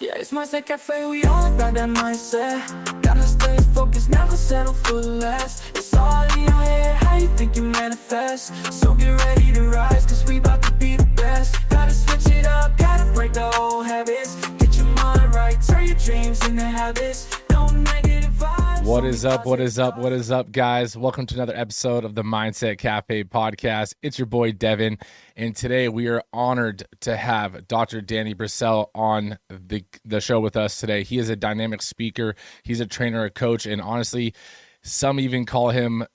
Yeah, it's mindset cafe, we all got that mindset. Gotta stay focused, never settle for less. It's all in your head, how you think you manifest. So get ready to rise, cause we about to be the best. Gotta switch it up, gotta break the old habits. Get your mind right, turn your dreams into habits. No negative vibes. What is up? What is up? What is up, guys? Welcome to another episode of the Mindset Cafe podcast. It's your boy Devin, and today we are honored to have Dr. Danny Brassell on the show with us today. He is a dynamic speaker. He's a trainer, a coach, and honestly, some even call him,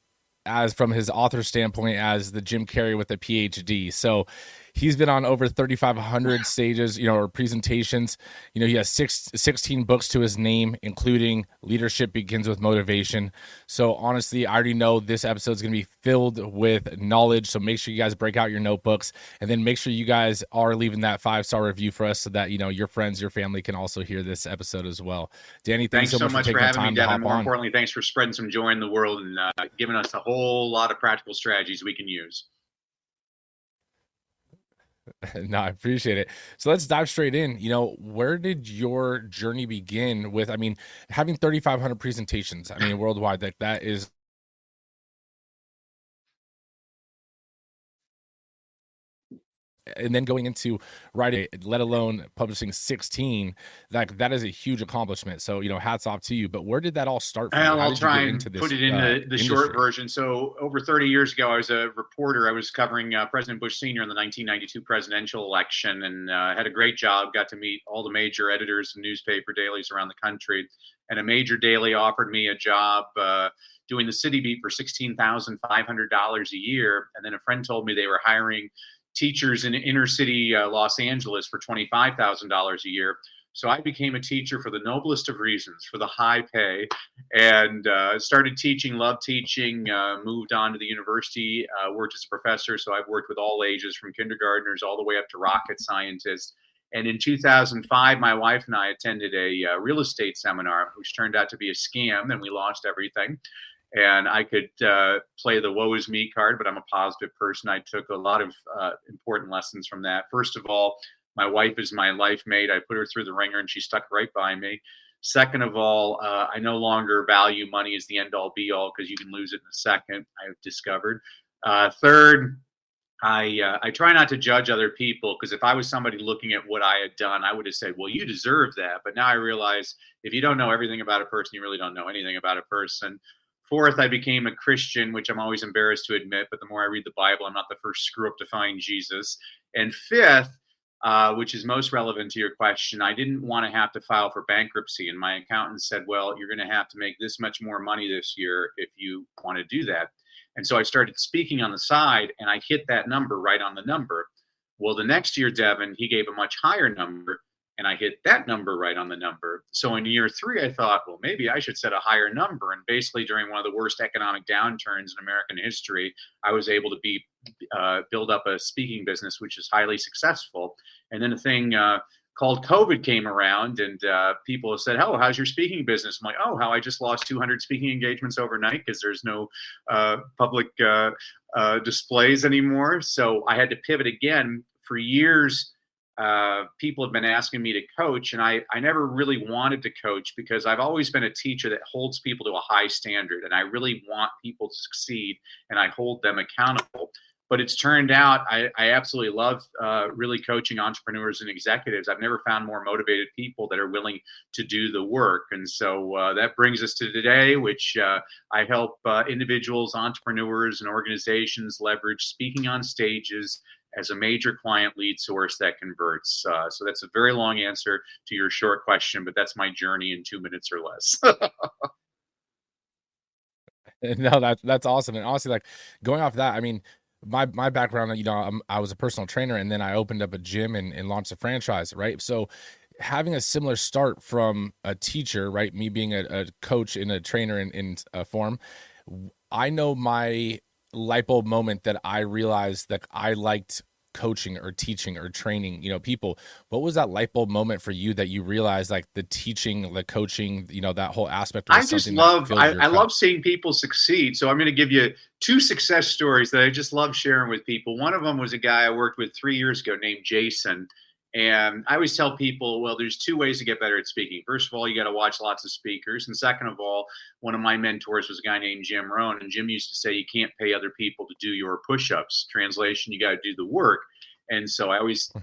as from his author standpoint, as the Jim Carrey with a PhD. So he's been on over 3,500 stages, or presentations. He has 16 books to his name, including Leadership Begins with Motivation. So honestly, I already know this episode is going to be filled with knowledge. So make sure you guys break out your notebooks, and then make sure you guys are leaving that 5-star review for us so that, your friends, your family can also hear this episode as well. Danny, thanks so much for having me, Devin. More on. Importantly, thanks for spreading some joy in the world and giving us a whole lot of practical strategies we can use. No, I appreciate it. So let's dive straight in. Where did your journey begin with, having 3,500 presentations, worldwide, that is, and then going into writing, let alone publishing 16, that is a huge accomplishment. So, hats off to you. But where did that all start from? Well, I'll try and put it in the short version. So over 30 years ago, I was a reporter. I was covering President Bush Sr. in the 1992 presidential election, and had a great job. Got to meet all the major editors and newspaper dailies around the country. And a major daily offered me a job doing the city beat for $16,500 a year. And then a friend told me they were hiring teachers in inner city Los Angeles for $25,000 a year. So I became a teacher for the noblest of reasons, for the high pay, and started teaching, loved teaching, moved on to the university, worked as a professor. So I've worked with all ages, from kindergartners all the way up to rocket scientists. And in 2005, my wife and I attended a real estate seminar, which turned out to be a scam, and we lost everything. And I could play the woe is me card, but I'm a positive person. I took a lot of important lessons from that. First of all, my wife is my life mate. I put her through the ringer and she stuck right by me. Second of all, I no longer value money as the end all be all, because you can lose it in a second, I've discovered. Third, I try not to judge other people, because if I was somebody looking at what I had done, I would have said, well, you deserve that. But now I realize if you don't know everything about a person, you really don't know anything about a person. Fourth, I became a Christian, which I'm always embarrassed to admit, but the more I read the Bible, I'm not the first screw up to find Jesus. And fifth, which is most relevant to your question, I didn't want to have to file for bankruptcy. And my accountant said, well, you're going to have to make this much more money this year if you want to do that. And so I started speaking on the side, and I hit that number right on the number. Well, the next year, Devin, he gave a much higher number, and I hit that number right on the number. So in year 3, I thought, well, maybe I should set a higher number. And basically, during one of the worst economic downturns in American history, I was able to build up a speaking business, which is highly successful. And then a thing called COVID came around, and people said, oh, how's your speaking business? I'm like, oh, how I just lost 200 speaking engagements overnight because there's no public displays anymore. So I had to pivot again. For years, people have been asking me to coach, and I never really wanted to coach, because I've always been a teacher that holds people to a high standard, and I really want people to succeed, and I hold them accountable. But it's turned out I absolutely love really coaching entrepreneurs and executives. I've never found more motivated people that are willing to do the work. And so that brings us to today, which I help individuals, entrepreneurs, and organizations leverage speaking on stages as a major client lead source that converts. So that's a very long answer to your short question, but that's my journey in 2 minutes or less. No, that's awesome. And honestly, going off that, my background, I was a personal trainer, and then I opened up a gym and launched a franchise, right? So having a similar start from a teacher, right? Me being a coach and a trainer in a form, I know my light bulb moment that I realized that I liked coaching or teaching or training, people. What was that light bulb moment for you that you realized, the teaching, the coaching, that whole aspect was I love seeing people succeed. So I'm going to give you 2 success stories that I just love sharing with people. One of them was a guy I worked with 3 years ago named Jason. And I always tell people, well, there's two ways to get better at speaking. First of all, you got to watch lots of speakers. And second of all, one of my mentors was a guy named Jim Rohn. And Jim used to say, you can't pay other people to do your push-ups. Translation, you got to do the work. And so I was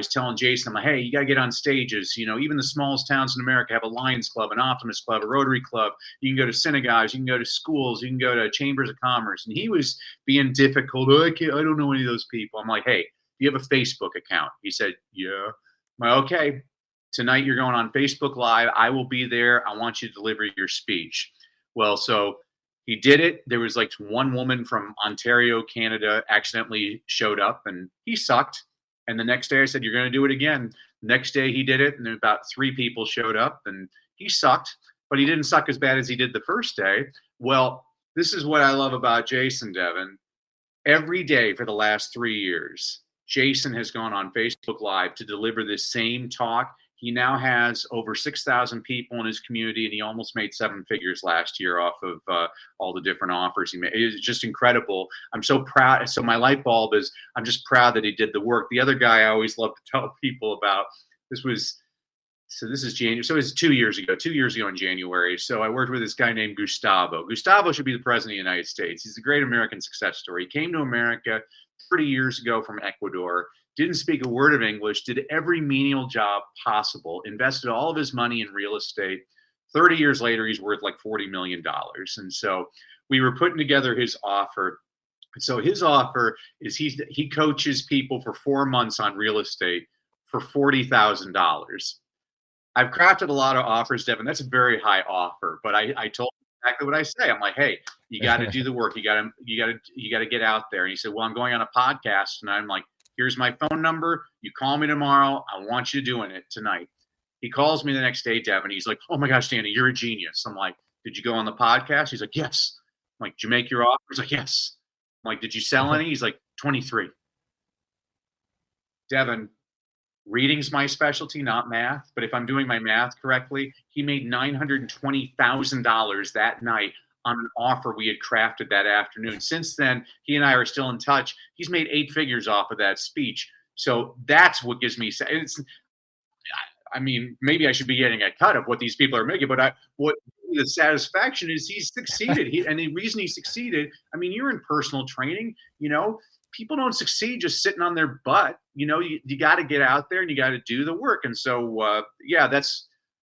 telling Jason, I'm like, hey, you got to get on stages. Even the smallest towns in America have a Lions Club, an Optimist Club, a Rotary Club. You can go to synagogues, you can go to schools, you can go to chambers of commerce. And he was being difficult. I don't know any of those people. I'm like, hey, do you have a Facebook account? He said, yeah. I'm like, okay, tonight you're going on Facebook Live. I will be there. I want you to deliver your speech. Well, so he did it. There was like one woman from Ontario, Canada, accidentally showed up and he sucked. And the next day I said, you're going to do it again. Next day he did it. And about 3 people showed up and he sucked, but he didn't suck as bad as he did the first day. Well, this is what I love about Jason, Devin. Every day for the last 3 years, Jason has gone on Facebook Live to deliver this same talk. He now has over 6,000 people in his community, and he almost made 7 figures last year off of all the different offers he made. It was just incredible. I'm so proud. So my light bulb is, I'm just proud that he did the work. The other guy I always love to tell people about, this is January. So it was 2 years ago in January. So I worked with this guy named Gustavo. Gustavo should be the president of the United States. He's a great American success story. He came to America 30 years ago from Ecuador. Didn't speak a word of English, did every menial job possible, invested all of his money in real estate. 30 years later, he's worth like $40 million. And so we were putting together his offer. So his offer is he coaches people for 4 months on real estate for $40,000. I've crafted a lot of offers, Devin. That's a very high offer, but I told him exactly what I say. I'm like, hey, you got to do the work. You got to get out there. And he said, well, I'm going on a podcast. And I'm like, here's my phone number. You call me tomorrow. I want you doing it tonight. He calls me the next day, Devin. He's like, oh my gosh, Danny, you're a genius. I'm like, did you go on the podcast? He's like, yes. I'm like, did you make your offer? He's like, yes. I'm like, did you sell any? He's like, 23. Devin, reading's my specialty, not math. But if I'm doing my math correctly, he made $920,000 that night on an offer we had crafted that afternoon. Since then, he and I are still in touch. He's made 8 figures off of that speech. So that's what gives me. Maybe I should be getting a cut of what these people are making, but what the satisfaction is he's succeeded. And the reason he succeeded, you're in personal training, people don't succeed just sitting on their butt. You got to get out there and you got to do the work. And so,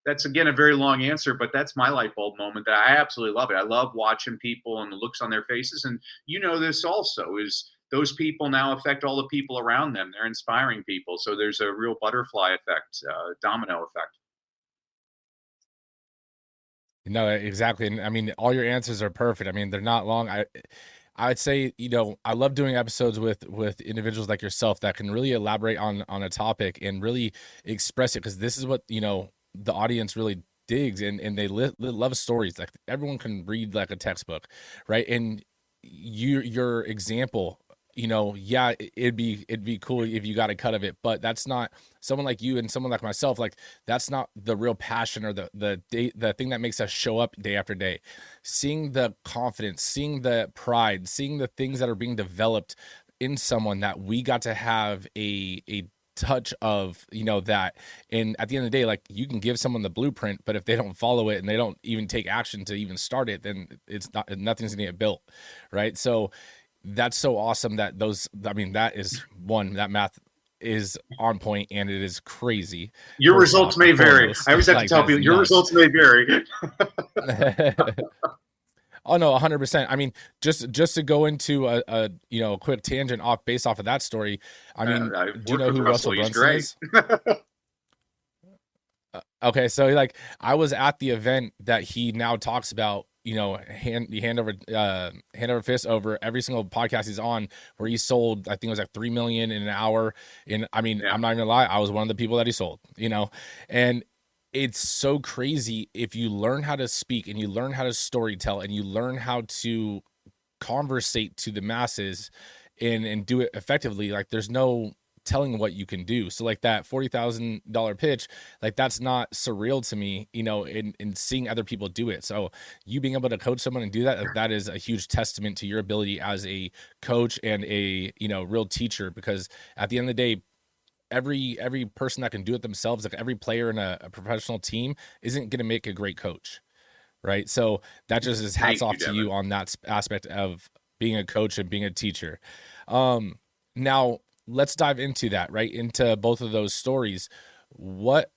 that's again a very long answer, but that's my light bulb moment that I absolutely love it. I love watching people and the looks on their faces. And this also is those people now affect all the people around them. They're inspiring people. So there's a real butterfly effect, domino effect. No, exactly. And all your answers are perfect. They're not long. I'd say, I love doing episodes with individuals like yourself that can really elaborate on a topic and really express it. Cause this is what, the audience really digs and they love stories. Like everyone can read like a textbook, right? And your example, it'd be cool if you got a cut of it, but that's not someone like you and someone like myself. Like that's not the real passion or the thing that makes us show up day after day. Seeing the confidence, seeing the pride, seeing the things that are being developed in someone that we got to have a touch of, that. And at the end of the day, like you can give someone the blueprint, but if they don't follow it and they don't even take action to even start it, then nothing's gonna get built, right? So that's so awesome that that is one, that math is on point and it is crazy. Your results may vary. I always have to tell people your results may vary. Oh no, 100%. Just to go into a quick tangent based off of that story. Do you know who Russell Brunson is? Okay, so I was at the event that he now talks about. Hand over fist over every single podcast he's on, where he sold, I think it was like 3 million in an hour. And I'm not even gonna lie, I was one of the people that he sold. And it's so crazy if you learn how to speak and you learn how to storytell and you learn how to conversate to the masses and do it effectively. Like there's no telling what you can do. So like that $40,000 pitch, like that's not surreal to me, in seeing other people do it. So you being able to coach someone and do that is a huge testament to your ability as a coach and a, real teacher, because at the end of the day, every person that can do it themselves, like every player in a professional team isn't going to make a great coach, right? So that just is hats off to you on that aspect of being a coach and being a teacher. Now let's dive into that, right? Into both of those stories. What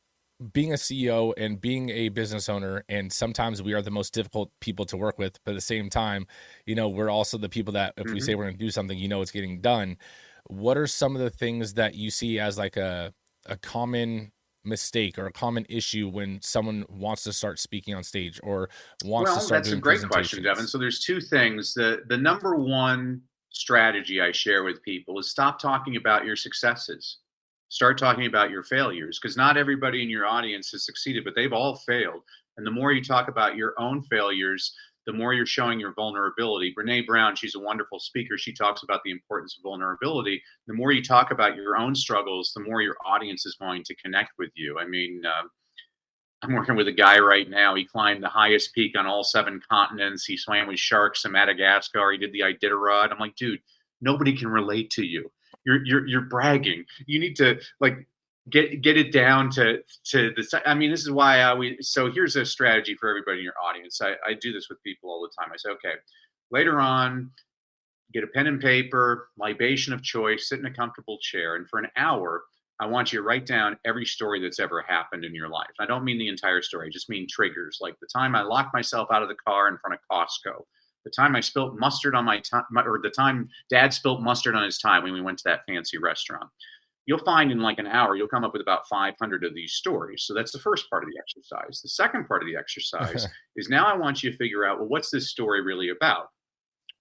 being a CEO and being a business owner, and sometimes we are the most difficult people to work with, but at the same time, we're also the people that if we say we're going to do something, it's getting done. What are some of the things that you see as like a common mistake or a common issue when someone wants to start speaking on stage or wants to start doing presentations? Well, that's a great question, Devin. So there's two things. The number one strategy I share with people is stop talking about your successes. Start talking about your failures, because not everybody in your audience has succeeded, but they've all failed. And the more you talk about your own failures, the more you're showing your vulnerability. Brene Brown, she's a wonderful speaker. She talks about the importance of vulnerability. The more you talk about your own struggles, the more your audience is going to connect with you. I mean, I'm working with a guy right now. He climbed the highest peak on all 7 continents. He swam with sharks in Madagascar. He did the Iditarod. I'm like, dude, nobody can relate to you. You're bragging. You need to get it down to the. I mean, this is why I always. So here's a strategy for everybody in your audience. I do this with people all the time. I say, okay, later on, get a pen and paper, libation of choice, sit in a comfortable chair, and for an hour, I want you to write down every story that's ever happened in your life. I don't mean the entire story. I just mean triggers, like the time I locked myself out of the car in front of Costco. The time I spilt mustard on my time, or the time Dad spilt mustard on his tie when we went to that fancy restaurant. You'll find in like an hour, you'll come up with about 500 of these stories. So that's the first part of the exercise. The second part of the exercise is now I want you to figure out, well, what's this story really about?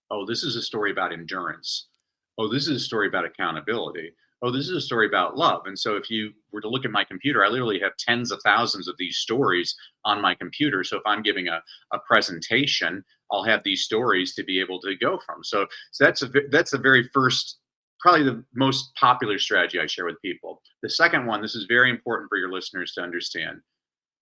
Oh, this is a story about endurance. Oh, this is a story about accountability. Oh, this is a story about love. And so if you were to look at my computer, I literally have tens of thousands of these stories on my computer. So if I'm giving a presentation, I'll have these stories to be able to go from. So that's the very first, probably the most popular strategy I share with people. The second one, this is very important for your listeners to understand.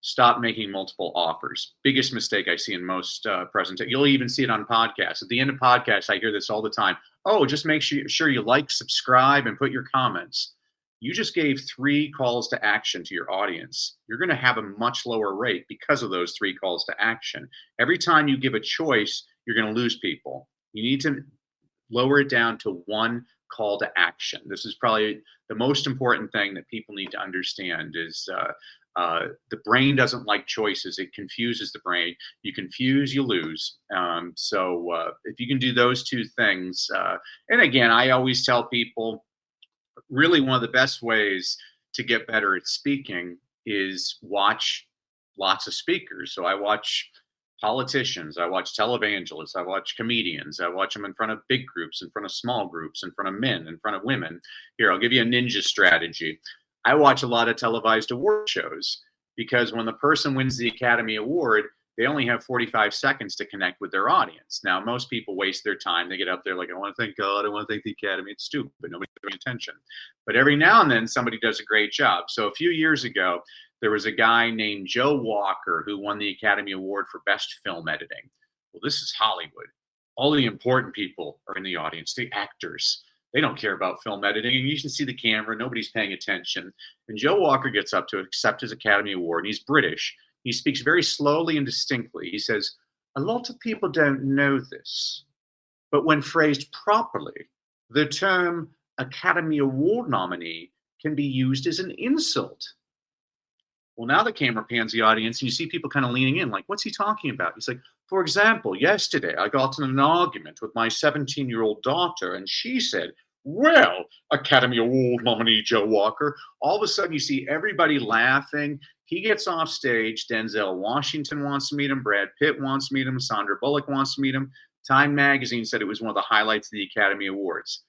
Stop making multiple offers. Biggest mistake I see in most presentations. You'll even see it on podcasts. At the end of podcasts, I hear this all the time. Oh, just make sure you like, subscribe, and put your comments. You just gave 3 calls to action to your audience. You're going to have a much lower rate because of those 3 calls to action. Every time you give a choice, you're going to lose people. You need to lower it down to 1 call to action. This is probably the most important thing that people need to understand is the brain doesn't like choices. It confuses the brain. You confuse, you lose. So if you can do those 2 things, and again, I always tell people, really one of the best ways to get better at speaking is watch lots of speakers. So I watch politicians, I watch televangelists, I watch comedians, I watch them in front of big groups, in front of small groups, in front of men, in front of women. Here, I'll give you a ninja strategy. I watch a lot of televised award shows because when the person wins the Academy Award, they only have 45 seconds to connect with their audience. Now, most people waste their time. They get up there like, I want to thank God, I want to thank the Academy. It's stupid. Nobody's paying attention. But every now and then, somebody does a great job. So a few years ago, there was a guy named Joe Walker who won the Academy Award for Best Film Editing. Well, this is Hollywood. All the important people are in the audience, the actors. They don't care about film editing. And you can see the camera. Nobody's paying attention. And Joe Walker gets up to accept his Academy Award. And he's British. He speaks very slowly and distinctly. He says, a lot of people don't know this, but when phrased properly, the term Academy Award nominee can be used as an insult. Well, now the camera pans the audience and you see people kind of leaning in like, what's he talking about? He's like, for example, yesterday I got in an argument with my 17-year-old daughter and she said, well, Academy Award nominee Joe Walker. All of a sudden you see everybody laughing. He gets off stage. Denzel Washington wants to meet him. Brad Pitt wants to meet him. Sandra Bullock wants to meet him. Time magazine said it was one of the highlights of the Academy Awards.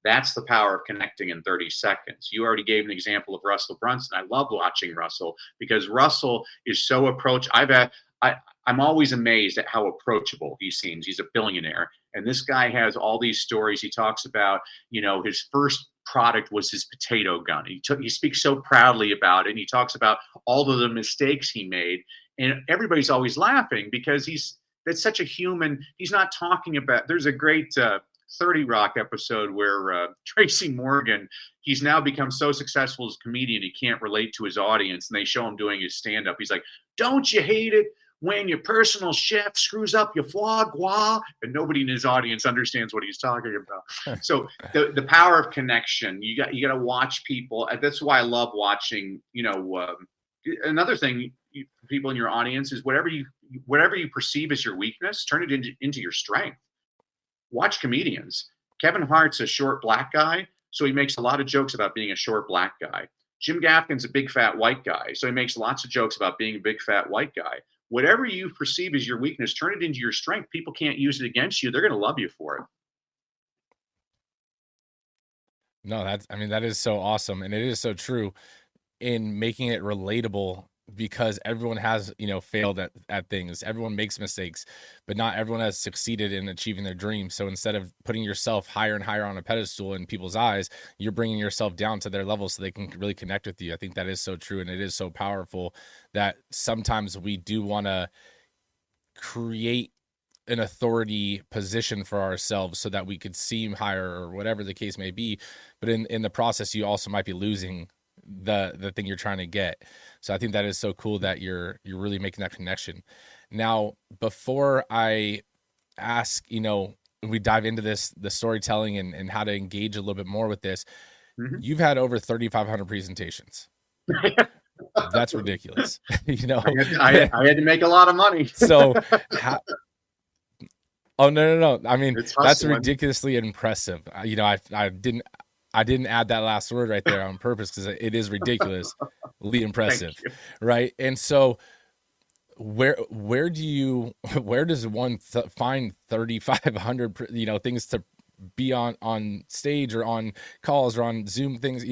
That's the power of connecting in 30 seconds. You already gave an example of Russell Brunson. I love watching Russell because Russell is so approachable. I'm always amazed at how approachable he seems. He's a billionaire. And this guy has all these stories. He talks about, his first product was his potato gun. He speaks so proudly about it. And he talks about all of the mistakes he made. And everybody's always laughing because that's such a human. He's not talking about, there's a great 30 Rock episode where Tracy Morgan, he's now become so successful as a comedian, he can't relate to his audience. And they show him doing his stand-up. He's like, don't you hate it when your personal chef screws up your foie gras? And nobody in his audience understands what he's talking about. So the power of connection, you got to watch people. That's why I love watching, another thing, people in your audience is whatever you perceive as your weakness, turn it into your strength. Watch comedians. Kevin Hart's a short black guy, so he makes a lot of jokes about being a short black guy. Jim Gaffigan's a big fat white guy, so he makes lots of jokes about being a big fat white guy. Whatever you perceive as your weakness, turn it into your strength. People can't use it against you. They're going to love you for it. No, that is so awesome. And it is so true in making it relatable, because everyone has, failed at things. Everyone makes mistakes, but not everyone has succeeded in achieving their dreams. So instead of putting yourself higher and higher on a pedestal in people's eyes, you're bringing yourself down to their level so they can really connect with you. I think that is so true. And it is so powerful that sometimes we do want to create an authority position for ourselves so that we could seem higher or whatever the case may be. But in the process, you also might be losing the thing you're trying to get. So I think that is so cool that you're really making that connection. Now, before I ask, we dive into the storytelling and how to engage a little bit more with this, you've had over 3,500 presentations. That's ridiculous. I had to make a lot of money. So oh, no. I mean, that's ridiculously impressive. I didn't add that last word right there on purpose because it is ridiculously impressive, right? And so, where does one find 3,500 things to be on stage or on calls or on Zoom things?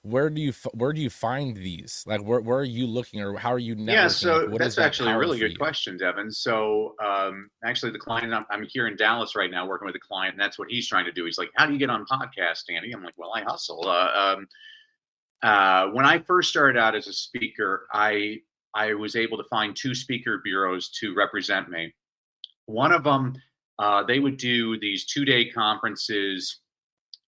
Where do you find these? Like, where are you looking, or how are you networking? Yeah, so that's actually a really good question, Devin. So actually the client, I'm here in Dallas right now working with a client, and that's what he's trying to do. He's like, how do you get on podcasts, Danny? I'm like, well, I hustle. When I first started out as a speaker, I was able to find 2 speaker bureaus to represent me. One of them, they would do these 2-day conferences,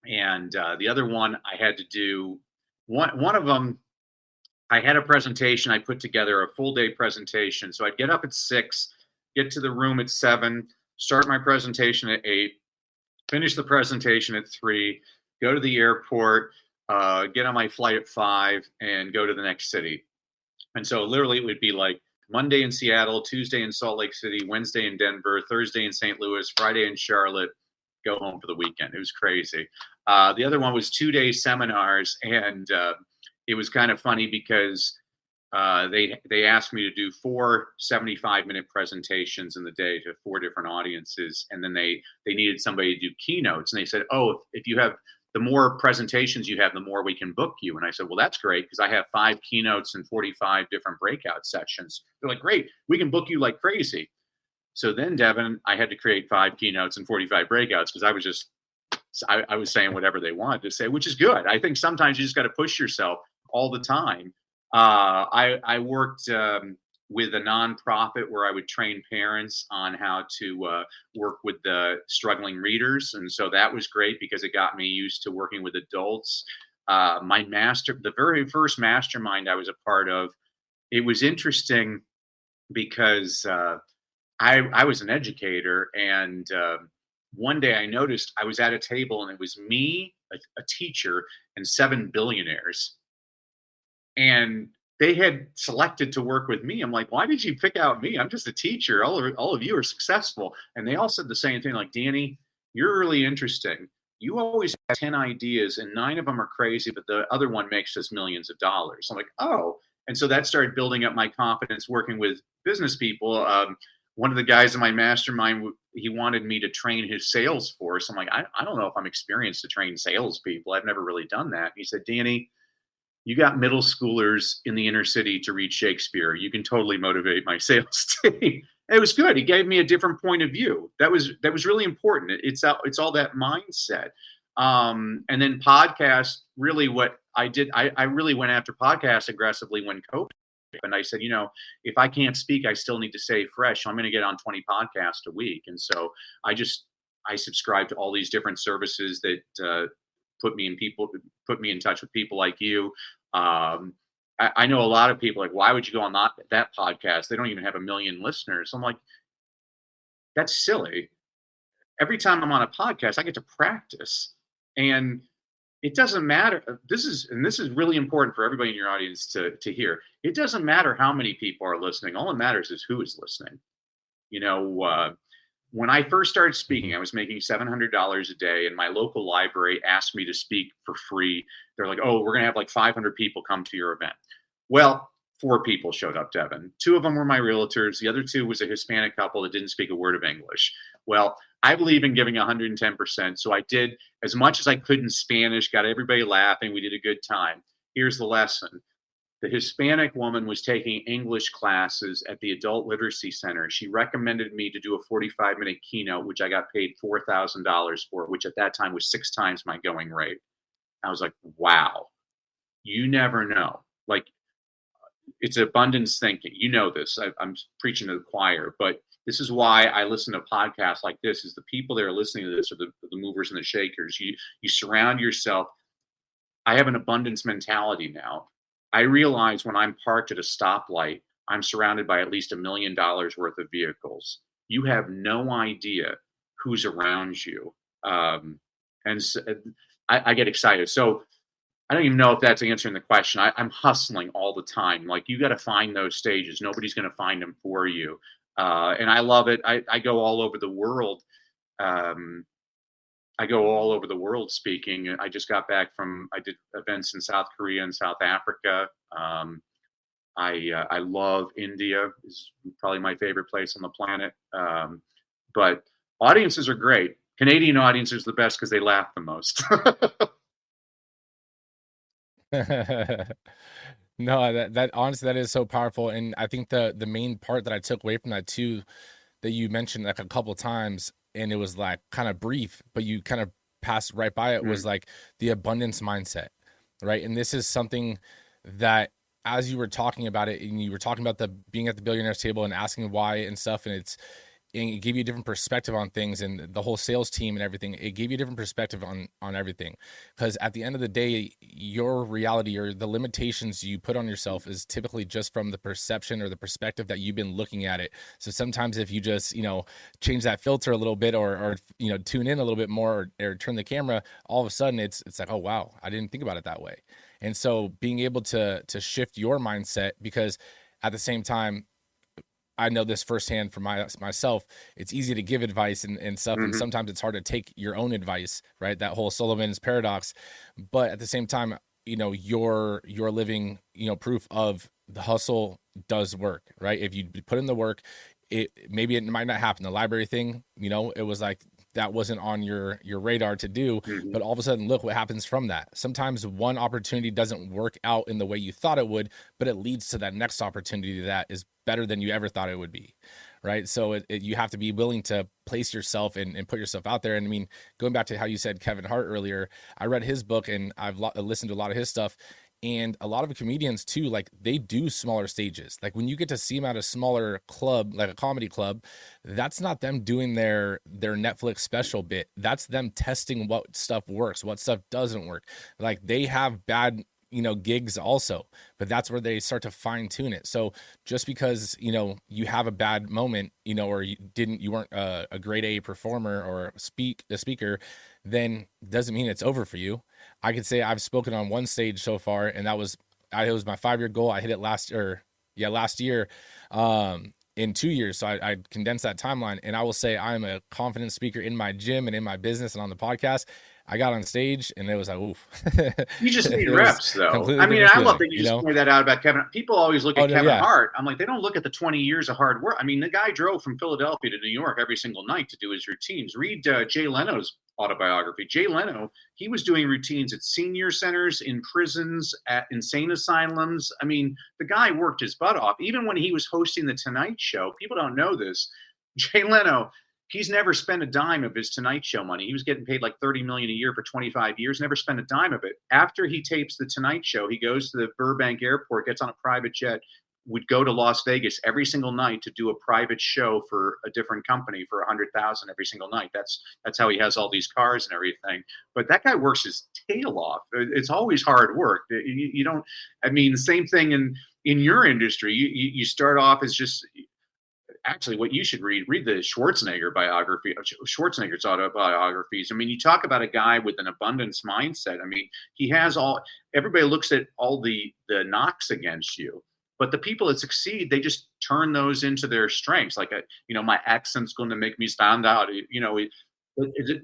and the other one I had to do one of them. I had a presentation. I put together a full day presentation. So I'd get up at 6, get to the room at 7, start my presentation at 8, finish the presentation at 3, go to the airport, get on my flight at 5, and go to the next city. And so literally it would be like Monday in Seattle, Tuesday in Salt Lake City, Wednesday in Denver, Thursday in St. Louis, Friday in Charlotte, go home for the weekend. It was crazy. The other one was 2-day seminars, and it was kind of funny because they asked me to do 4 75-minute presentations in the day to 4 different audiences, and then they needed somebody to do keynotes, and they said, oh, if you have the more presentations you have, the more we can book you. And I said, well, that's great, because I have 5 keynotes and 45 different breakout sessions. They're like, great, we can book you like crazy. So then, Devin, I had to create 5 keynotes and 45 breakouts, because I was saying whatever they wanted to say, which is good. I think sometimes you just got to push yourself all the time. I worked with a nonprofit where I would train parents on how to work with the struggling readers. And so that was great because it got me used to working with adults. The very first mastermind I was a part of, it was interesting because I was an educator, and one day I noticed I was at a table and it was me, a teacher, and 7 billionaires. And they had selected to work with me. I'm like, why did you pick out me? I'm just a teacher. All of you are successful. And they all said the same thing, like, Danny, you're really interesting. You always have 10 ideas and 9 of them are crazy, but the other one makes us millions of dollars. I'm like, oh. And so that started building up my confidence working with business people. One of the guys in my mastermind, he wanted me to train his sales force. I'm like, I don't know if I'm experienced to train salespeople. I've never really done that. He said, Danny, you got middle schoolers in the inner city to read Shakespeare. You can totally motivate my sales team. It was good. He gave me a different point of view. That was really important. It's all that mindset. And then podcast, really what I did, I really went after podcasts aggressively when COVID hit. And I said, if I can't speak, I still need to stay fresh. So I'm going to get on 20 podcasts a week. And so I I subscribe to all these different services that put me in touch with people like you. I know a lot of people like, why would you go on that podcast? They don't even have 1 million listeners. I'm like, that's silly. Every time I'm on a podcast, I get to practice, and it doesn't matter. This is really important for everybody in your audience to hear. It doesn't matter how many people are listening. All that matters is who is listening. When I first started speaking, I was making $700 a day, and my local library asked me to speak for free. They're like, "Oh, we're going to have like 500 people come to your event." Well, 4 people showed up, Devin. 2 of them were my realtors. The other 2 was a Hispanic couple that didn't speak a word of English. Well, I believe in giving 110%. So I did as much as I could in Spanish, got everybody laughing. We did a good time. Here's the lesson. The Hispanic woman was taking English classes at the Adult Literacy Center. She recommended me to do a 45-minute keynote, which I got paid $4,000 for, which at that time was 6 times my going rate. I was like, wow, you never know. Like, it's abundance thinking. You know this. I'm preaching to the choir, but this is why I listen to podcasts like this. Is the people that are listening to this are the movers and the shakers. You surround yourself. I have an abundance mentality now. I realize when I'm parked at a stoplight, I'm surrounded by at least $1 million worth of vehicles. You have no idea who's around you. And so, I get excited. So I don't even know if that's answering the question. I'm hustling all the time. Like, you got to find those stages. Nobody's going to find them for you. And I love it. I go all over the world. I go all over the world speaking. I just got back I did events in South Korea and South Africa. I love India. Is probably my favorite place on the planet. But audiences are great. Canadian audiences are the best because they laugh the most. No, that honestly, that is so powerful. And I think the main part that I took away from that too, that you mentioned like a couple times, and it was like kind of brief, but you kind of passed right by it, was like the abundance mindset, right? And this is something that, as you were talking about it, and you were talking about the being at the billionaires table and asking why and stuff, and it gave you a different perspective on things, and the whole sales team and everything. It gave you a different perspective on everything, because at the end of the day, your reality or the limitations you put on yourself is typically just from the perception or the perspective that you've been looking at it. So sometimes if you just, change that filter a little bit, or tune in a little bit more, or turn the camera, all of a sudden it's like, oh wow, I didn't think about it that way. And so being able to shift your mindset, because at the same time, I know this firsthand from myself. It's easy to give advice and stuff, and sometimes it's hard to take your own advice, right? That whole Sullivan's paradox. But at the same time, you're living, proof of the hustle does work, right? If you put in the work, it might not happen. The library thing, it was like that wasn't on your radar to do, but all of a sudden, look what happens from that. Sometimes one opportunity doesn't work out in the way you thought it would, but it leads to that next opportunity that is better than you ever thought it would be, right? So you have to be willing to place yourself and put yourself out there. And I mean, going back to how you said Kevin Hart earlier, I read his book and I've listened to a lot of his stuff. And a lot of comedians too, like, they do smaller stages. Like, when you get to see them at a smaller club, like a comedy club, that's not them doing their Netflix special bit. That's them testing what stuff works, what stuff doesn't work. Like, they have bad, gigs also, but that's where they start to fine tune it. So just because, you have a bad moment, or you weren't a grade A performer or a speaker, then doesn't mean it's over for you. I could say I've spoken on one stage so far, and it was my 5-year goal. I hit it last year, in 2 years. So I condensed that timeline, and I will say I'm a confident speaker in my gym and in my business and on the podcast. I got on stage and it was like, oof. You just need reps, though. I mean, I love that you just pointed that out about Kevin. People always look at Kevin Hart. I'm like, they don't look at the 20 years of hard work. I mean, the guy drove from Philadelphia to New York every single night to do his routines. Read Jay Leno's autobiography. Jay Leno, he was doing routines at senior centers, in prisons, at insane asylums. I mean, the guy worked his butt off. Even when he was hosting The Tonight Show, people don't know this, Jay Leno, he's never spent a dime of his Tonight Show money. He was getting paid like $30 million a year for 25 years, never spent a dime of it. After he tapes The Tonight Show, he goes to the Burbank airport, gets on a private jet, would go to Las Vegas every single night to do a private show for a different company for 100,000 every single night. That's how he has all these cars and everything. But that guy works his tail off. It's always hard work. You don't. I mean, the same thing in your industry. You start off as just. Actually, what you should read the Schwarzenegger's autobiographies. I mean, you talk about a guy with an abundance mindset. I mean, he has everybody looks at all the knocks against you, but the people that succeed, they just turn those into their strengths. Like, my accent's going to make me stand out.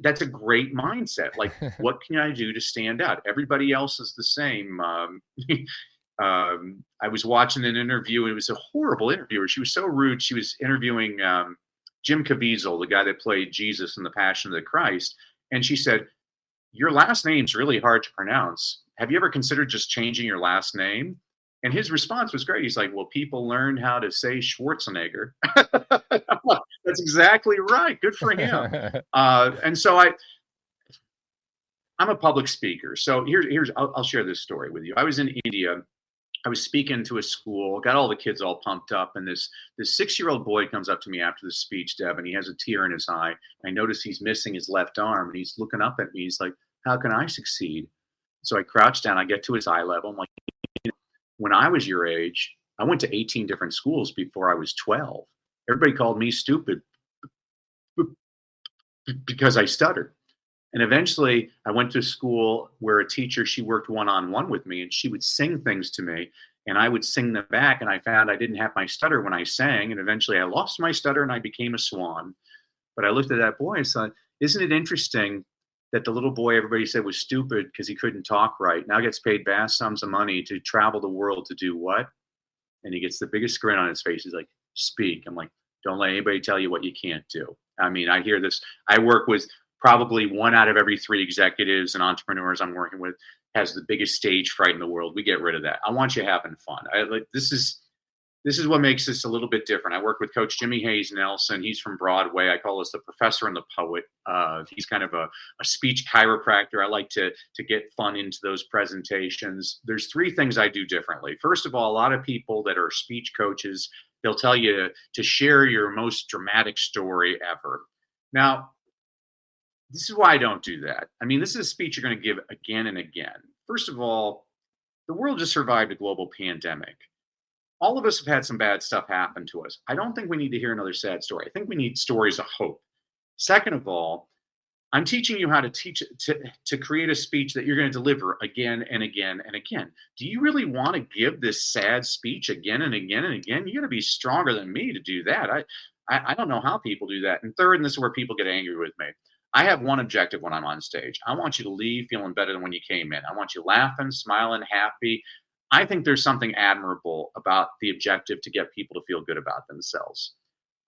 That's a great mindset. Like, what can I do to stand out? Everybody else is the same. I was watching an interview. It was a horrible interviewer. She was so rude. She was interviewing Jim Caviezel, the guy that played Jesus in The Passion of the Christ. And she said, your last name's really hard to pronounce. Have you ever considered just changing your last name? And his response was great. He's like, well, people learned how to say Schwarzenegger. That's exactly right. Good for him. And so I'm a public speaker. So I'll share this story with you. I was in India. I was speaking to a school, got all the kids all pumped up, and this 6-year-old boy comes up to me after the speech, Deb, and he has a tear in his eye. I notice he's missing his left arm, and he's looking up at me. He's like, how can I succeed? So I crouch down. I get to his eye level. I'm like, when I was your age, I went to 18 different schools before I was 12. Everybody called me stupid because I stuttered. And eventually I went to school where a teacher, she worked one-on-one with me, and she would sing things to me and I would sing them back. And I found I didn't have my stutter when I sang. And eventually I lost my stutter and I became a swan. But I looked at that boy and said, isn't it interesting that the little boy everybody said was stupid because he couldn't talk right now gets paid vast sums of money to travel the world to do what? And he gets the biggest grin on his face. He's like, speak. I'm like, don't let anybody tell you what you can't do. I mean, I hear this. I work with probably 1 out of every 3 executives and entrepreneurs I'm working with has the biggest stage fright in the world. We get rid of that. I want you having fun. This is what makes this a little bit different. I work with Coach Jimmy Hayes Nelson. He's from Broadway. I call this the professor and the poet. He's kind of a speech chiropractor. I like to get fun into those presentations. There's 3 things I do differently. First of all, a lot of people that are speech coaches, they'll tell you to share your most dramatic story ever. Now, this is why I don't do that. I mean, this is a speech you're going to give again and again. First of all, the world just survived a global pandemic. All of us have had some bad stuff happen to us. I don't think we need to hear another sad story. I think we need stories of hope. Second of all, I'm teaching you how to create a speech that you're going to deliver again and again and again. Do you really want to give this sad speech again and again and again? You're going to be stronger than me to do that. I don't know how people do that. And third, and this is where people get angry with me, I have one objective when I'm on stage. I want you to leave feeling better than when you came in. I want you laughing, smiling, happy. I think there's something admirable about the objective to get people to feel good about themselves.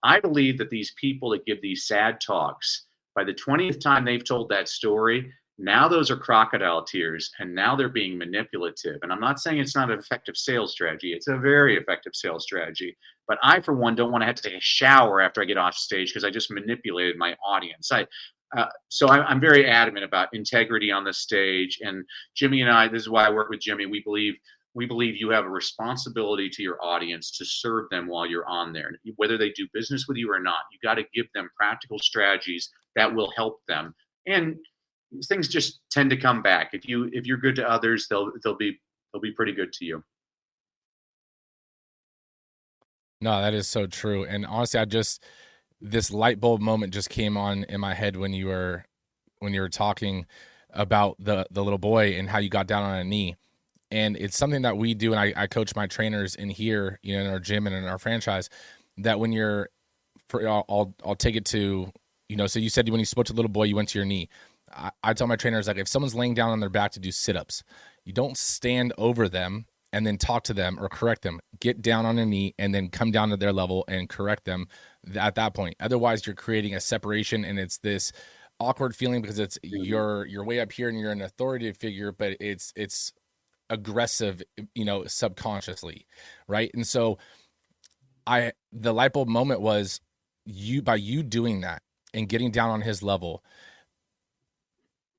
I believe that these people that give these sad talks, by the 20th time they've told that story, now those are crocodile tears, and now they're being manipulative. And I'm not saying it's not an effective sales strategy. It's a very effective sales strategy. But I, for one, don't want to have to take a shower after I get off stage because I just manipulated my audience. So I'm very adamant about integrity on the stage. And Jimmy and I, this is why I work with Jimmy. We believe you have a responsibility to your audience to serve them while you're on there. Whether they do business with you or not, you got to give them practical strategies that will help them. And things just tend to come back. If you're good to others, they'll be pretty good to you. No, that is so true. And honestly, this light bulb moment just came on in my head when you were talking about the little boy and how you got down on a knee. And it's something that we do, and I coach my trainers in here, in our gym and in our franchise, that when I'll take it to, so you said when you spoke to the little boy, you went to your knee. I tell my trainers, like, if someone's laying down on their back to do sit-ups, you don't stand over them and then talk to them or correct them. Get down on a knee and then come down to their level and correct them at that point. Otherwise, you're creating a separation, and it's this awkward feeling because it's you're way up here and you're an authoritative figure, but it's aggressive, subconsciously, right? And so the light bulb moment was by you doing that and getting down on his level.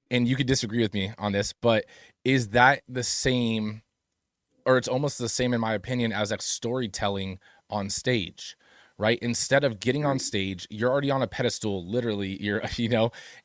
And you could disagree with me on this, but is that the same, or it's almost the same in my opinion as like storytelling on stage, right? Instead of getting on stage, you're already on a pedestal, literally, you're,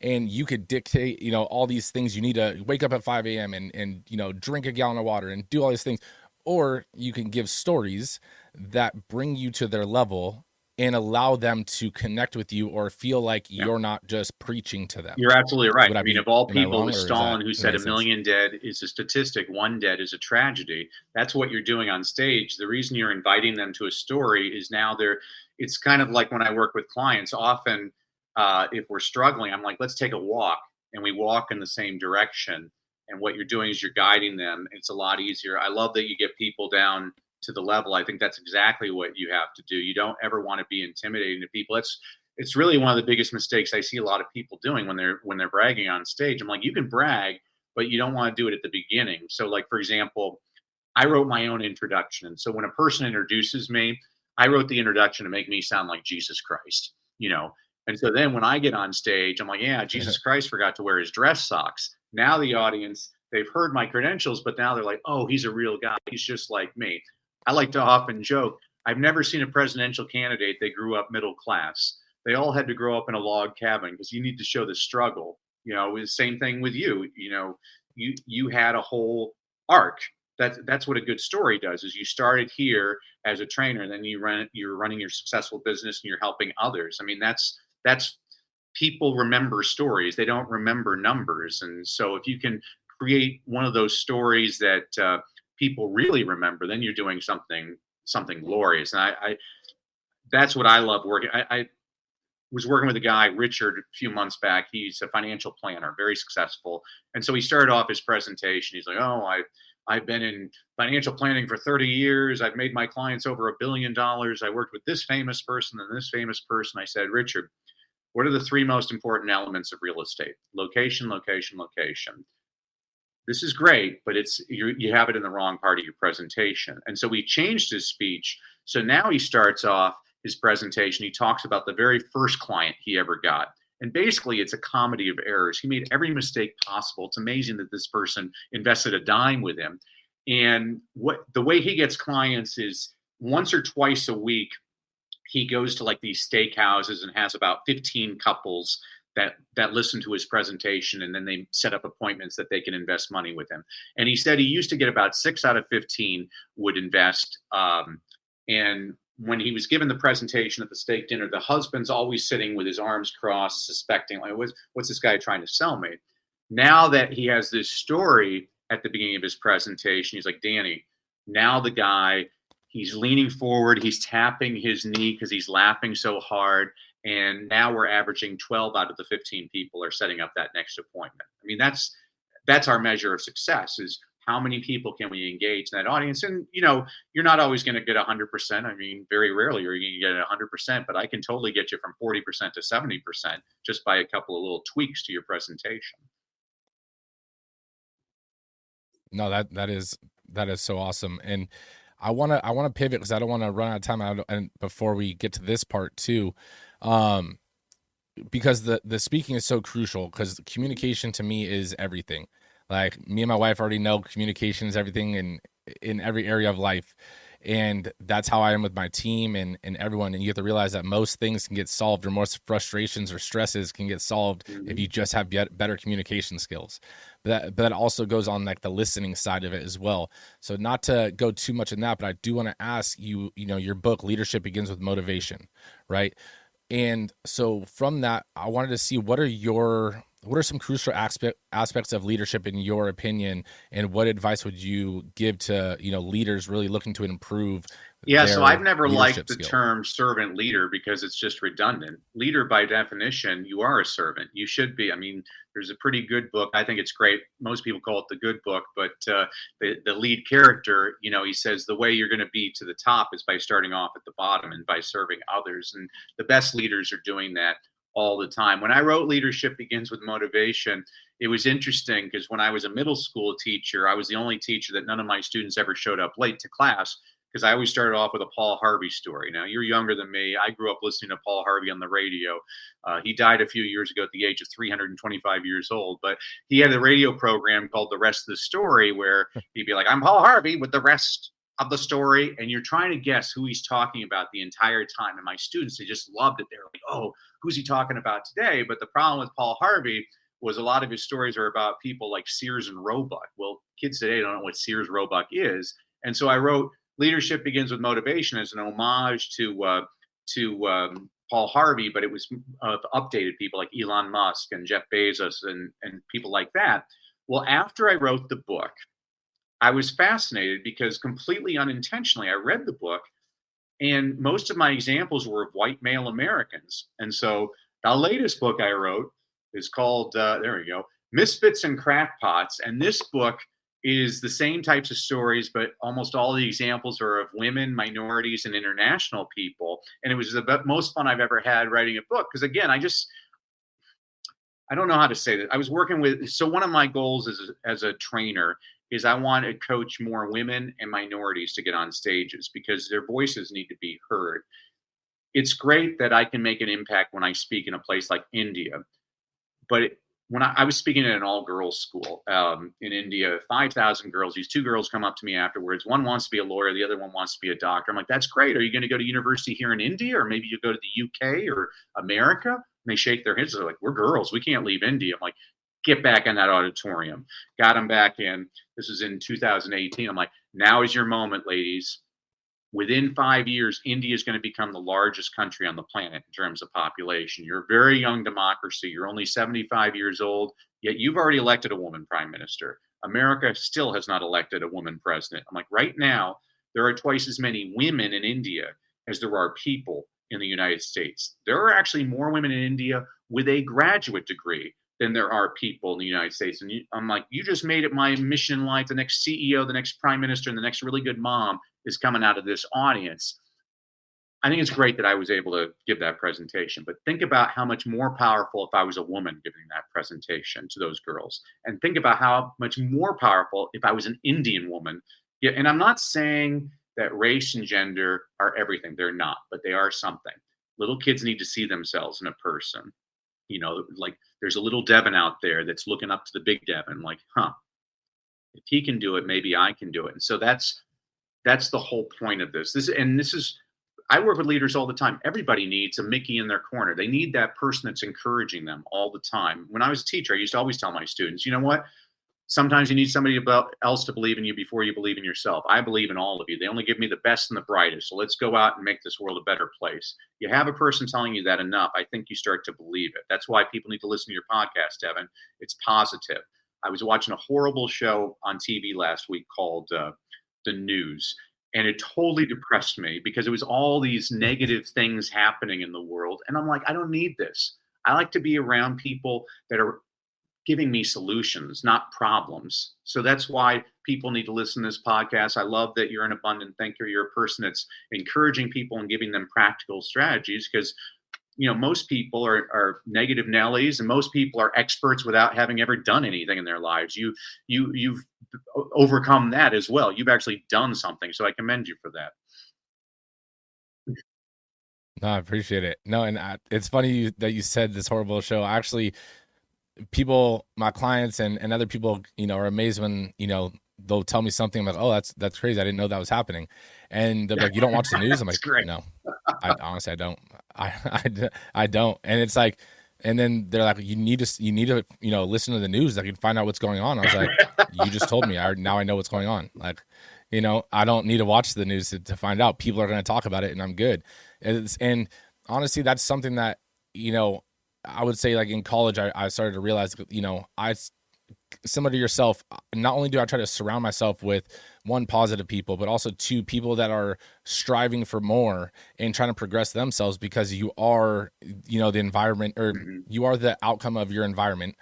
and you could dictate, all these things. You need to wake up at 5 a.m. and, drink a gallon of water and do all these things. Or you can give stories that bring you to their level and allow them to connect with you or feel like you're not just preaching to them. You're absolutely right. Would I mean, of all people, it was or Stalin who said a sense? million dead is a statistic, one dead is a tragedy. That's what you're doing on stage. The reason you're inviting them to a story is now it's kind of like when I work with clients, often if we're struggling, I'm like, let's take a walk, and we walk in the same direction. And what you're doing is you're guiding them. It's a lot easier. I love that you get people down to the level. I think that's exactly what you have to do. You don't ever want to be intimidating to people. It's really one of the biggest mistakes I see a lot of people doing when they're bragging on stage. I'm like, you can brag, but you don't want to do it at the beginning. So like, for example, I wrote my own introduction. And so when a person introduces me, I wrote the introduction to make me sound like Jesus Christ, And so then when I get on stage, I'm like, yeah, Jesus Christ forgot to wear his dress socks. Now the audience, they've heard my credentials, but now they're like, oh, he's a real guy. He's just like me. I like to often joke, I've never seen a presidential candidate that grew up middle class. They all had to grow up in a log cabin because you need to show the struggle. The same thing with you. You had a whole arc. That's what a good story does. Is you started here as a trainer, and then you're running your successful business, and you're helping others. I mean, that's people remember stories. They don't remember numbers. And so if you can create one of those stories that people really remember, then you're doing something glorious. And I that's what I love working. I was working with a guy, Richard, a few months back. He's a financial planner, very successful. And so he started off his presentation. He's like, oh, I've been in financial planning for 30 years. I've made my clients over $1 billion. I worked with this famous person and this famous person. I said, Richard, what are the three most important elements of real estate? Location, location, location. This is great, but you have it in the wrong part of your presentation. And so we changed his speech. So now he starts off his presentation. He talks about the very first client he ever got. And basically, it's a comedy of errors. He made every mistake possible. It's amazing that this person invested a dime with him. And the way he gets clients is once or twice a week, he goes to like these steakhouses and has about 15 couples that listen to his presentation, and then they set up appointments that they can invest money with him. And he said he used to get about 6 out of 15 would invest. And when he was given the presentation at the steak dinner, the husband's always sitting with his arms crossed, suspecting, like, what's this guy trying to sell me? Now that he has this story at the beginning of his presentation, he's like, Danny, now the guy, he's leaning forward, he's tapping his knee because he's laughing so hard. And now we're averaging 12 out of the 15 people are setting up that next appointment. I mean, that's our measure of success, is how many people can we engage in that audience? And, you're not always going to get 100%. I mean, very rarely are you going to get 100%, but I can totally get you from 40% to 70% just by a couple of little tweaks to your presentation. No, that is so awesome. And I want to pivot because I don't want to run out of time. And before we get to this part too, because the speaking is so crucial, because communication to me is everything. Like, me and my wife already know communication is everything in every area of life. And that's how I am with my team and everyone. And you have to realize that most things can get solved, or most frustrations or stresses can get solved if you just have better communication skills. But that also goes on like the listening side of it as well. So not to go too much in that, but I do want to ask you, your book, Leadership Begins with Motivation, right? And so from that, I wanted to see what are some crucial aspects of leadership in your opinion, and what advice would you give to leaders really looking to improve? Yeah, so I've never liked the term servant leader because it's just redundant. Leader, by definition, you are a servant. You should be. I mean, there's a pretty good book. I think it's great. Most people call it the good book, but the lead character, he says the way you're going to be to the top is by starting off at the bottom and by serving others. And the best leaders are doing that all the time. When I wrote Leadership Begins with Motivation, it was interesting because when I was a middle school teacher, I was the only teacher that none of my students ever showed up late to class, because I always started off with a Paul Harvey story. Now, you're younger than me. I grew up listening to Paul Harvey on the radio. He died a few years ago at the age of 325 years old, but he had a radio program called The Rest of the Story, where he'd be like, I'm Paul Harvey with the rest of the story. And you're trying to guess who he's talking about the entire time. And my students, they just loved it. They're like, oh, who's he talking about today? But the problem with Paul Harvey was a lot of his stories are about people like Sears and Roebuck. Well, kids today don't know what Sears Roebuck is. And so I wrote Leadership Begins with Motivation as an homage to Paul Harvey, but it was updated people like Elon Musk and Jeff Bezos and people like that. Well, after I wrote the book, I was fascinated because completely unintentionally, I read the book and most of my examples were of white male Americans. And so the latest book I wrote is called, there we go, Misfits and Crackpots. And this book is the same types of stories, but almost all the examples are of women, minorities, and international people. And it was the most fun I've ever had writing a book. Because again, I don't know how to say that. I was working with, so one of my goals as a trainer is I want to coach more women and minorities to get on stages because their voices need to be heard. It's great that I can make an impact when I speak in a place like India. But when I was speaking at an all-girls school in India, 5,000 girls, these two girls come up to me afterwards. One wants to be a lawyer. The other one wants to be a doctor. I'm like, that's great. Are you going to go to university here in India? Or maybe you go to the UK or America? And they shake their heads. They're like, we're girls. We can't leave India. I'm like, get back in that auditorium. Got them back in. This was in 2018. I'm like, now is your moment, ladies. Within 5 years, India is going to become the largest country on the planet in terms of population. You're a very young democracy. You're only 75 years old, yet you've already elected a woman prime minister. America still has not elected a woman president. I'm like, right now, there are twice as many women in India as there are people in the United States. There are actually more women in India with a graduate degree than there are people in the United States. And I'm like, you just made it my mission in life. The next CEO, the next prime minister, and the next really good mom is coming out of this audience. I think it's great that I was able to give that presentation, but think about how much more powerful if I was a woman giving that presentation to those girls. And think about how much more powerful if I was an Indian woman. Yeah, and I'm not saying that race and gender are everything. They're not, but they are something. Little kids need to see themselves in a person. You know, like there's a little Devin out there that's looking up to the big Devin, like, if he can do it, maybe I can do it. And so that's the whole point of this. I work with leaders all the time. Everybody needs a Mickey in their corner. They need that person that's encouraging them all the time. When I was a teacher, I used to always tell my students, you know what? Sometimes you need somebody else to believe in you before you believe in yourself. I believe in all of you. They only give me the best and the brightest. So let's go out and make this world a better place. You have a person telling you that enough, I think you start to believe it. That's why people need to listen to your podcast, Devin. It's positive. I was watching a horrible show on TV last week called The News. And it totally depressed me because it was all these negative things happening in the world. And I'm like, I don't need this. I like to be around people that are giving me solutions, not problems. So that's why people need to listen to this podcast. I love that you're an abundant thinker. You're a person that's encouraging people and giving them practical strategies because, you know, most people are negative Nellies and most people are experts without having ever done anything in their lives. You've overcome that as well. You've actually done something. So I commend you for that. No, I appreciate it. No, and it's funny that you said this horrible show. Actually, people, my clients and other people, you know, are amazed when, you know, they'll tell me something. I'm like, oh, that's crazy. I didn't know that was happening. And they're like, you don't watch the news? I'm like, no, honestly, I don't. I don't. And it's like, and then they're like, you need to, you know, listen to the news. I can find out what's going on. I was like, you just told me. Now I know what's going on. Like, you know, I don't need to watch the news to find out. People are going to talk about it and I'm good. And honestly, that's something that, you know, I would say like in college, I started to realize, you know, similar to yourself, not only do I try to surround myself with one, positive people, but also two, people that are striving for more and trying to progress themselves because you are, you know, the environment or you are the outcome of your environment.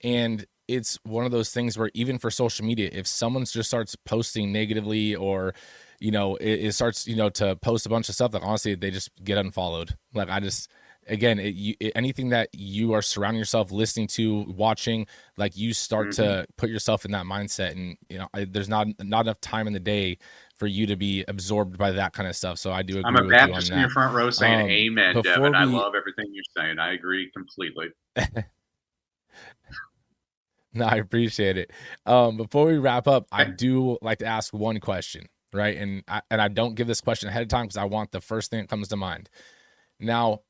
And it's one of those things where even for social media, if someone just starts posting negatively or, you know, it starts, you know, to post a bunch of stuff, like honestly, they just get unfollowed. Like again, anything that you are surrounding yourself, listening to, watching, like you start to put yourself in that mindset. And, there's not enough time in the day for you to be absorbed by that kind of stuff. So I do agree I'm a with you on Baptist in your that. front row saying amen, Before Devin. I we, love everything you're saying. I agree completely. no, I appreciate it. Before we wrap up, I do like to ask one question, right? And I don't give this question ahead of time because I want the first thing that comes to mind. Now,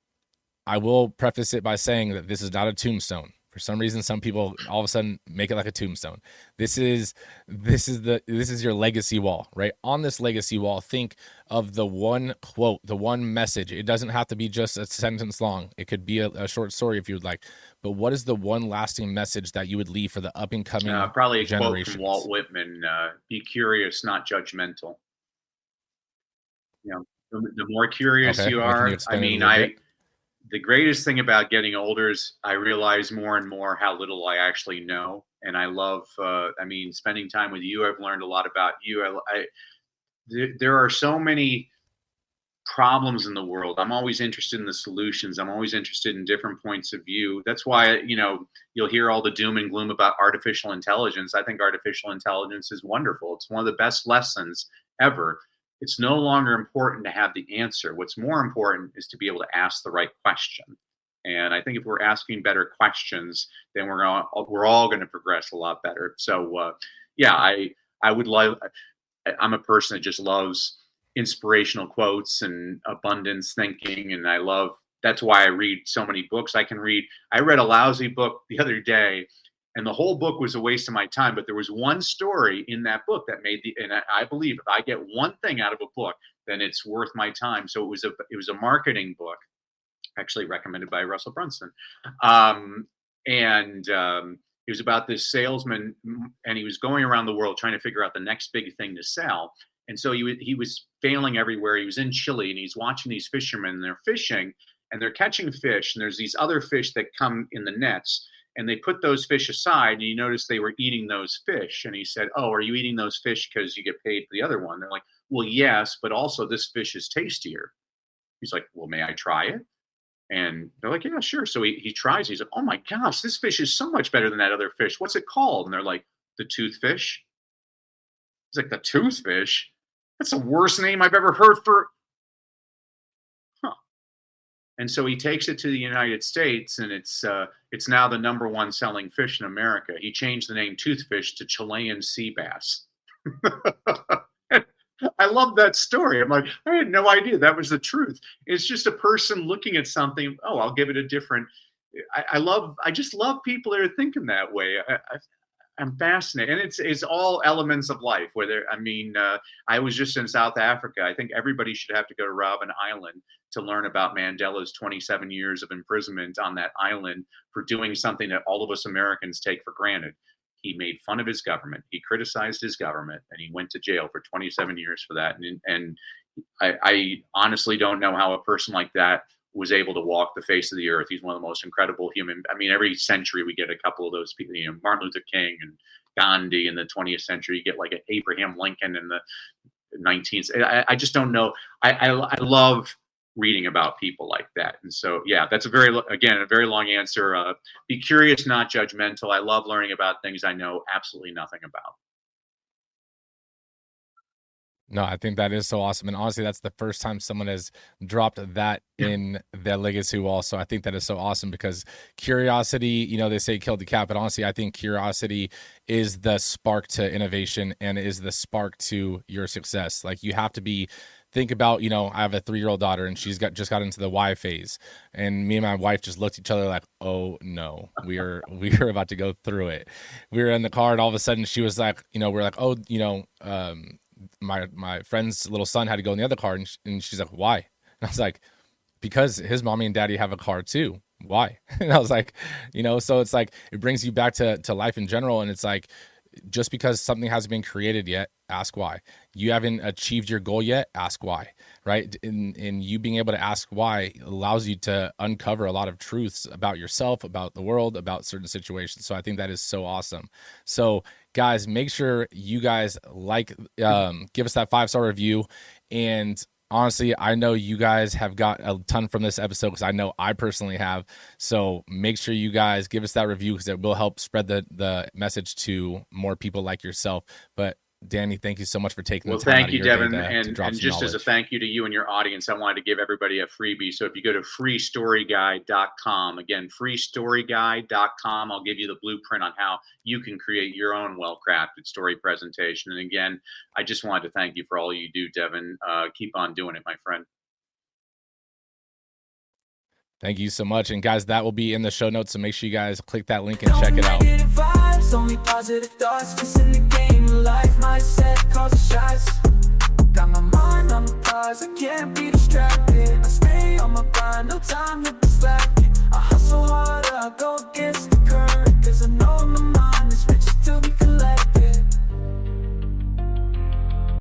I will preface it by saying that this is not a tombstone. For some reason, some people all of a sudden make it like a tombstone. This is your legacy wall, right? On this legacy wall, think of the one quote, the one message. It doesn't have to be just a sentence long. It could be a short story if you would like. But what is the one lasting message that you would leave for the up and coming probably a generations? quote from Walt Whitman: "Be curious, not judgmental." The more curious you are, the greatest thing about getting older is I realize more and more how little I actually know. And I love, spending time with you. I've learned a lot about you. There are so many problems in the world. I'm always interested in the solutions. I'm always interested in different points of view. That's why, you'll hear all the doom and gloom about artificial intelligence. I think artificial intelligence is wonderful. It's one of the best lessons ever. It's no longer important to have the answer. What's more important is to be able to ask the right question. And I think if we're asking better questions, then we're all going to progress a lot better. So, I would love. I'm a person that just loves inspirational quotes and abundance thinking, and that's why I read so many books. I read a lousy book the other day, and the whole book was a waste of my time, but there was one story in that book that and I believe if I get one thing out of a book, then it's worth my time. So it was a marketing book, actually recommended by Russell Brunson. It was about this salesman, and he was going around the world trying to figure out the next big thing to sell. And so he was failing everywhere. He was in Chile, and he's watching these fishermen, and they're fishing, and they're catching fish, and there's these other fish that come in the nets, and they put those fish aside, and he noticed they were eating those fish. And he said, "Oh, are you eating those fish because you get paid for the other one?" They're like, "Well, yes, but also this fish is tastier." He's like, "Well, may I try it?" And they're like, "Yeah, sure." So he tries. He's like, "Oh my gosh, this fish is so much better than that other fish. What's it called?" And they're like, "The toothfish." He's like, "The toothfish? That's the worst name I've ever heard for." And so he takes it to the United States, and it's now the number one selling fish in America. He changed the name toothfish to Chilean sea bass. I love that story. I'm like, I had no idea that was the truth. It's just a person looking at something. Oh, I'll give it a different. I just love people that are thinking that way. I'm fascinated, and it's all elements of life. I was just in South Africa. I think everybody should have to go to Robben Island to learn about Mandela's 27 years of imprisonment on that island for doing something that all of us Americans take for granted. He made fun of his government. He criticized his government, and he went to jail for 27 years for that. And I honestly don't know how a person like that was able to walk the face of the earth. He's one of the most incredible human. Every century we get a couple of those people. Martin Luther King and Gandhi in the 20th century. You get like an Abraham Lincoln in the 19th. I just don't know. I love reading about people like that. And so, yeah, that's a very long answer. Be curious, not judgmental. I love learning about things I know absolutely nothing about. No, I think that is so awesome. And honestly, that's the first time someone has dropped that in their legacy wall. So I think that is so awesome because curiosity, they say killed the cat, but honestly, I think curiosity is the spark to innovation and is the spark to your success. Like you have to think about, I have a 3-year-old daughter and she's just got into the Y phase, and me and my wife just looked at each other like, oh no, we are about to go through it. We were in the car and all of a sudden she was like, we're like, oh, my friend's little son had to go in the other car, and she's like, why? And I was like, because his mommy and daddy have a car too. Why? And I was like, so it's like, it brings you back to life in general. And it's like, just because something hasn't been created yet, ask why. You haven't achieved your goal yet, ask why, right? And you being able to ask why allows you to uncover a lot of truths about yourself, about the world, about certain situations. So I think that is so awesome. So guys, make sure you guys give us that 5-star review. And honestly, I know you guys have got a ton from this episode because I know I personally have. So make sure you guys give us that review because it will help spread the message to more people like yourself. But Danny, thank you so much for taking the time out of your Devin, day to drop and some just knowledge. as a thank you to you and your audience, I wanted to give everybody a freebie. So if you go to freestoryguide.com, again, freestoryguide.com, I'll give you the blueprint on how you can create your own well-crafted story presentation. And again, I just wanted to thank you for all you do, Devin. Keep on doing it, my friend. Thank you so much. And guys, that will be in the show notes. So make sure you guys click that link and check it out. Only positive thoughts, just in the game of life. Mindset calls the shots. Got my mind on the prize, I can't be distracted. I stay on my grind, no time to